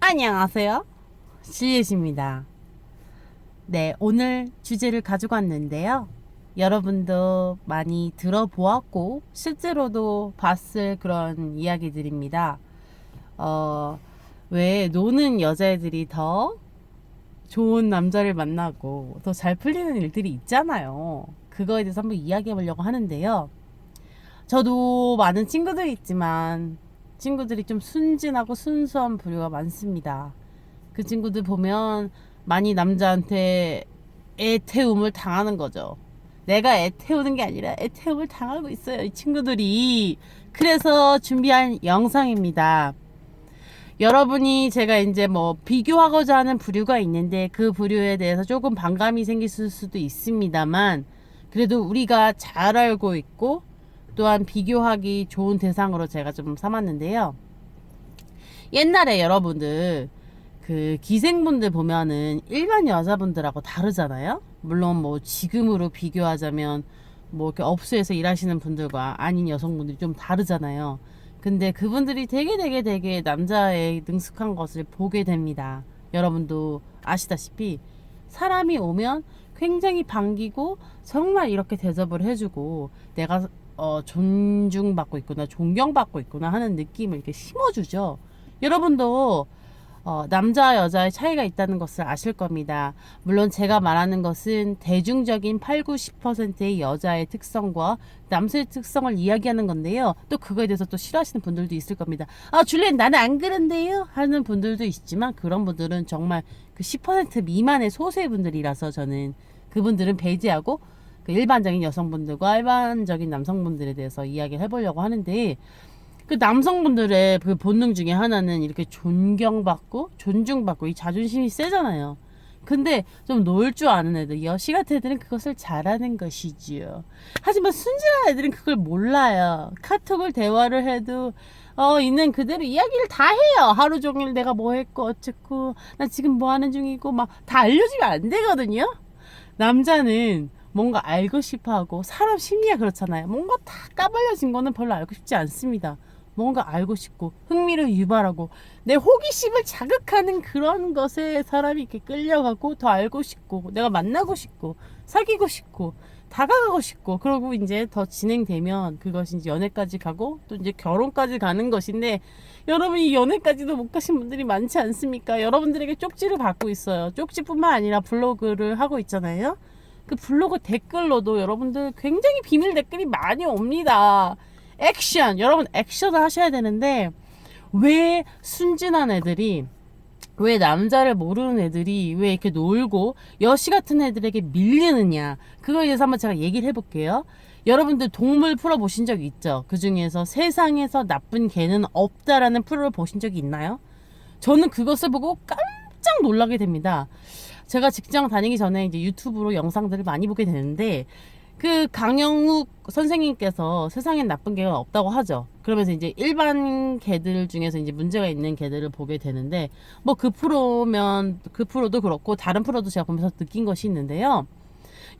안녕하세요. 실례십니다. 네, 오늘 주제를 가지고 왔는데요. 여러분도 많이 들어보았고, 실제로도 봤을 그런 이야기들입니다. 왜 노는 여자애들이 더 좋은 남자를 만나고 더 잘 풀리는 일들이 있잖아요. 그거에 대해서 한번 이야기해 보려고 하는데요. 저도 많은 친구들이 있지만, 친구들이 좀 순진하고 순수한 부류가 많습니다. 그 친구들 보면 많이 남자한테 애태움을 당하는 거죠. 내가 애태우는 게 아니라 애태움을 당하고 있어요, 이 친구들이. 그래서 준비한 영상입니다. 여러분이 제가 이제 뭐 비교하고자 하는 부류가 있는데 그 부류에 대해서 조금 반감이 생길 수도 있습니다만, 그래도 우리가 잘 알고 있고 또한 비교하기 좋은 대상으로 제가 좀 삼았는데요. 옛날에 여러분들 그 기생분들 보면은 일반 여자분들하고 다르잖아요. 물론 뭐 지금으로 비교하자면 뭐 이렇게 업소에서 일하시는 분들과 아닌 여성분들이 좀 다르잖아요. 근데 그분들이 되게 남자의 능숙한 것을 보게 됩니다. 여러분도 아시다시피 사람이 오면 굉장히 반기고 정말 이렇게 대접을 해주고 내가 존중받고 있구나, 존경받고 있구나 하는 느낌을 이렇게 심어주죠. 여러분도 남자 여자의 차이가 있다는 것을 아실 겁니다. 물론 제가 말하는 것은 대중적인 8, 90%의 여자의 특성과 남성의 특성을 이야기하는 건데요. 또 그거에 대해서 또 싫어하시는 분들도 있을 겁니다. 줄리엔 나는 안 그런데요 하는 분들도 있지만, 그런 분들은 정말 그 10% 미만의 소수의 분들이라서 저는 그분들은 배제하고 그 일반적인 여성분들과 일반적인 남성분들에 대해서 이야기를 해보려고 하는데, 그 남성분들의 그 본능 중에 하나는 이렇게 존경받고 존중받고 이 자존심이 세잖아요. 근데 좀 놀 줄 아는 애들, 여시 같은 애들은 그것을 잘하는 것이지요. 하지만 순진한 애들은 그걸 몰라요. 카톡을 대화를 해도 있는 그대로 이야기를 다 해요. 하루 종일 내가 뭐 했고 어쨌고 나 지금 뭐 하는 중이고 막 다 알려주면 안 되거든요. 남자는 뭔가 알고 싶어 하고, 사람 심리가 그렇잖아요. 뭔가 다 까발려진 거는 별로 알고 싶지 않습니다. 뭔가 알고 싶고 흥미를 유발하고 내 호기심을 자극하는 그런 것에 사람이 이렇게 끌려가고 더 알고 싶고 내가 만나고 싶고 사귀고 싶고 다가가고 싶고, 그러고 이제 더 진행되면 그것이 이제 연애까지 가고 또 이제 결혼까지 가는 것인데, 여러분이 연애까지도 못 가신 분들이 많지 않습니까? 여러분들에게 쪽지를 받고 있어요. 쪽지뿐만 아니라 블로그를 하고 있잖아요. 그 블로그 댓글로도 여러분들 굉장히 비밀 댓글이 많이 옵니다. 액션, 여러분 액션을 하셔야 되는데, 왜 순진한 애들이, 왜 남자를 모르는 애들이 왜 이렇게 놀고 여시 같은 애들에게 밀리느냐, 그거에 대해서 한번 제가 얘기를 해볼게요. 여러분들 동물 프로 보신 적 있죠? 그 중에서 세상에서 나쁜 개는 없다라는 프로를 보신 적이 있나요? 저는 그것을 보고 깜짝 놀라게 됩니다. 제가 직장 다니기 전에 이제 유튜브로 영상들을 많이 보게 되는데, 그 강영욱 선생님께서 세상엔 나쁜 개가 없다고 하죠. 그러면서 이제 일반 개들 중에서 이제 문제가 있는 개들을 보게 되는데, 뭐 그 프로면 그 프로도 그렇고 다른 프로도 제가 보면서 느낀 것이 있는데요.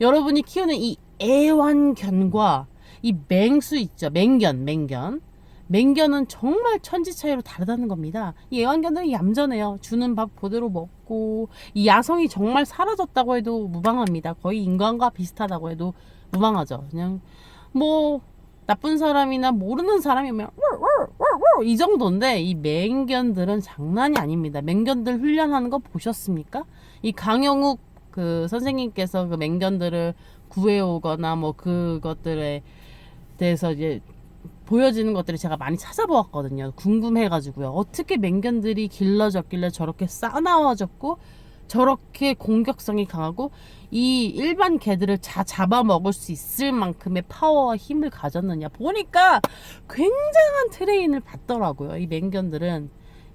여러분이 키우는 이 애완견과 이 맹수 있죠. 맹견은 정말 천지 차이로 다르다는 겁니다. 이 애완견들은 얌전해요. 주는 밥 그대로 먹고, 이 야성이 정말 사라졌다고 해도 무방합니다. 거의 인간과 비슷하다고 해도 무방하죠. 그냥 뭐 나쁜 사람이나 모르는 사람이면 이 정도인데, 이 맹견들은 장난이 아닙니다. 맹견들 훈련하는 거 보셨습니까? 이 강영욱 그 선생님께서 그 맹견들을 구해오거나 뭐 그것들에 대해서 이제 보여지는 것들을 제가 많이 찾아보았거든요. 궁금해가지고요. 어떻게 맹견들이 길러졌길래 저렇게 싸나워졌고 저렇게 공격성이 강하고 이 일반 개들을 잡아먹을 수 있을 만큼의 파워와 힘을 가졌느냐 보니까 굉장한 트레인을 받더라고요. 이 맹견들은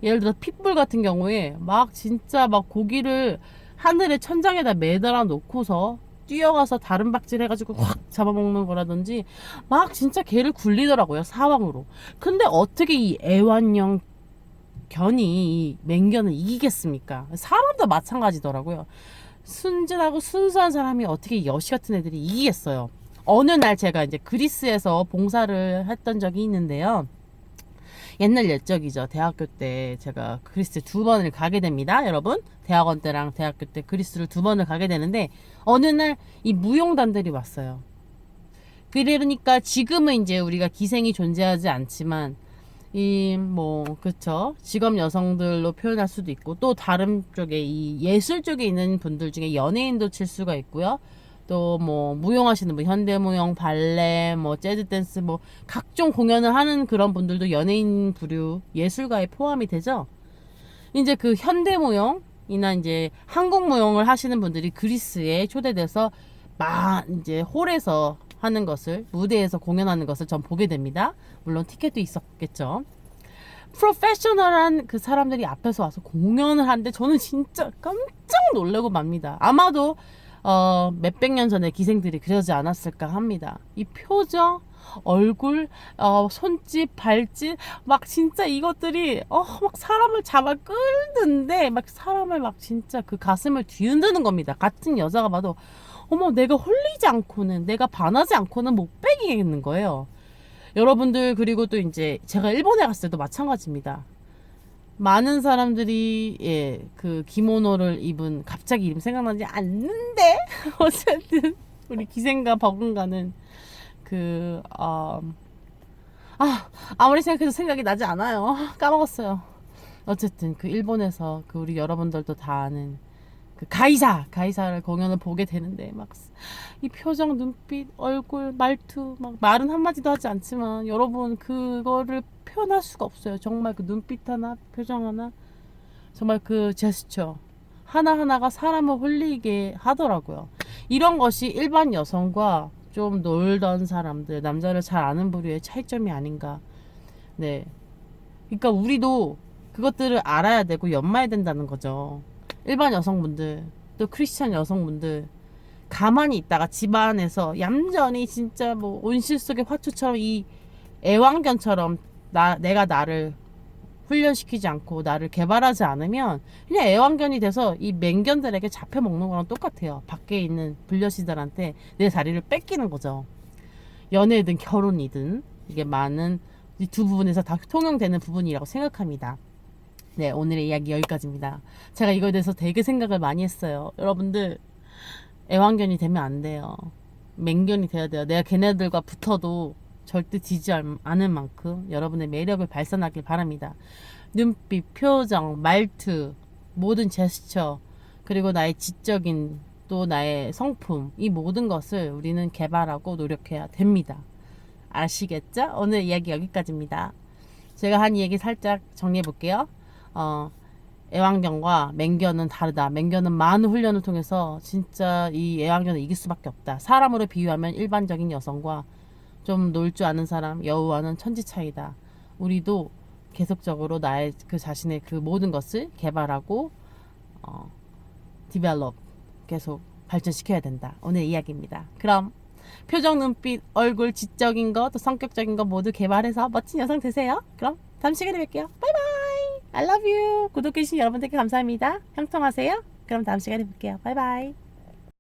예를 들어 핏불 같은 경우에 막 진짜 막 고기를 하늘에 천장에다 매달아 놓고서 뛰어가서 다른 박질 해가지고 확 잡아먹는 거라든지 막 진짜 개를 굴리더라고요, 사왕으로. 근데 어떻게 이 애완용 견이 이 맹견을 이기겠습니까? 사람도 마찬가지더라고요. 순진하고 순수한 사람이 어떻게 여시 같은 애들이 이기겠어요. 어느 날 제가 이제 그리스에서 봉사를 했던 적이 있는데요. 옛날 옛적이죠. 대학교 때 제가 그리스 두 번을 가게 됩니다. 여러분, 대학원 때랑 대학교 때 그리스를 두 번을 가게 되는데 어느 날 이 무용단들이 왔어요. 그러니까 지금은 이제 우리가 기생이 존재하지 않지만 이 뭐 그쵸, 직업 여성들로 표현할 수도 있고, 또 다른 쪽에 이 예술 쪽에 있는 분들 중에 연예인도 칠 수가 있고요. 또 뭐 무용하시는 분, 현대무용, 발레, 뭐 재즈 댄스, 뭐 각종 공연을 하는 그런 분들도 연예인 부류 예술가에 포함이 되죠. 이제 그 현대무용이나 이제 한국무용을 하시는 분들이 그리스에 초대돼서 이제 홀에서 하는 것을, 무대에서 공연하는 것을 전 보게 됩니다. 물론 티켓도 있었겠죠. 프로페셔널한 그 사람들이 앞에서 와서 공연을 하는데 저는 진짜 깜짝 놀라고 맙니다. 아마도 몇백 년 전에 기생들이 그러지 않았을까 합니다. 이 표정, 얼굴, 손짓, 발짓, 막 진짜 이것들이 막 사람을 잡아 끌는데 막 사람을 막 진짜 그 가슴을 뒤흔드는 겁니다. 같은 여자가 봐도 어머, 내가 홀리지 않고는, 내가 반하지 않고는 못 빼기겠는 거예요. 여러분들, 그리고 또 이제 제가 일본에 갔을 때도 마찬가지입니다. 많은 사람들이 그 기모노를 입은, 갑자기 이름 생각나지 않는데 어쨌든 우리 기생과 버금가는 그 아무리 생각해도 생각이 나지 않아요. 까먹었어요. 어쨌든 그 일본에서 그 우리 여러분들도 다 아는 그 가이사를 공연을 보게 되는데 막 이 표정, 눈빛, 얼굴, 말투, 막 말은 한마디도 하지 않지만 여러분 그거를 표현할 수가 없어요. 정말 그 눈빛 하나, 표정 하나, 정말 그 제스처 하나하나가 사람을 홀리게 하더라고요. 이런 것이 일반 여성과 좀 놀던 사람들, 남자를 잘 아는 부류의 차이점이 아닌가. 네. 그러니까 우리도 그것들을 알아야 되고 연마해야 된다는 거죠. 일반 여성분들, 또 크리스찬 여성분들, 가만히 있다가 집안에서 얌전히 진짜 뭐 온실 속의 화초처럼 이 애완견처럼 내가 나를 훈련시키지 않고 나를 개발하지 않으면 그냥 애완견이 돼서 이 맹견들에게 잡혀 먹는 거랑 똑같아요. 밖에 있는 불려시들한테 내 자리를 뺏기는 거죠. 연애든 결혼이든 이게 많은 이 두 부분에서 다 통용되는 부분이라고 생각합니다. 네, 오늘의 이야기 여기까지입니다. 제가 이거에 대해서 되게 생각을 많이 했어요. 여러분들, 애완견이 되면 안 돼요. 맹견이 돼야 돼요. 내가 걔네들과 붙어도 절대 지지 않을 만큼 여러분의 매력을 발산하길 바랍니다. 눈빛, 표정, 말투, 모든 제스처, 그리고 나의 지적인 또 나의 성품, 이 모든 것을 우리는 개발하고 노력해야 됩니다. 아시겠죠? 오늘 이야기 여기까지입니다. 제가 한 이야기 살짝 정리해 볼게요. 애완견과 맹견은 다르다. 맹견은 많은 훈련을 통해서 진짜 이 애완견을 이길 수밖에 없다. 사람으로 비유하면 일반적인 여성과 좀 놀 줄 아는 사람, 여우와는 천지 차이다. 우리도 계속적으로 나의 그 자신의 그 모든 것을 개발하고 디벨롭 계속 발전시켜야 된다. 오늘 이야기입니다. 그럼 표정, 눈빛, 얼굴, 지적인 거, 또 성격적인 거 모두 개발해서 멋진 여성 되세요. 그럼 다음 시간에 뵐게요. 바이바이. I love you. 구독해주신 여러분들께 감사합니다. 형통하세요. 그럼 다음 시간에 뵐게요. 바이바이.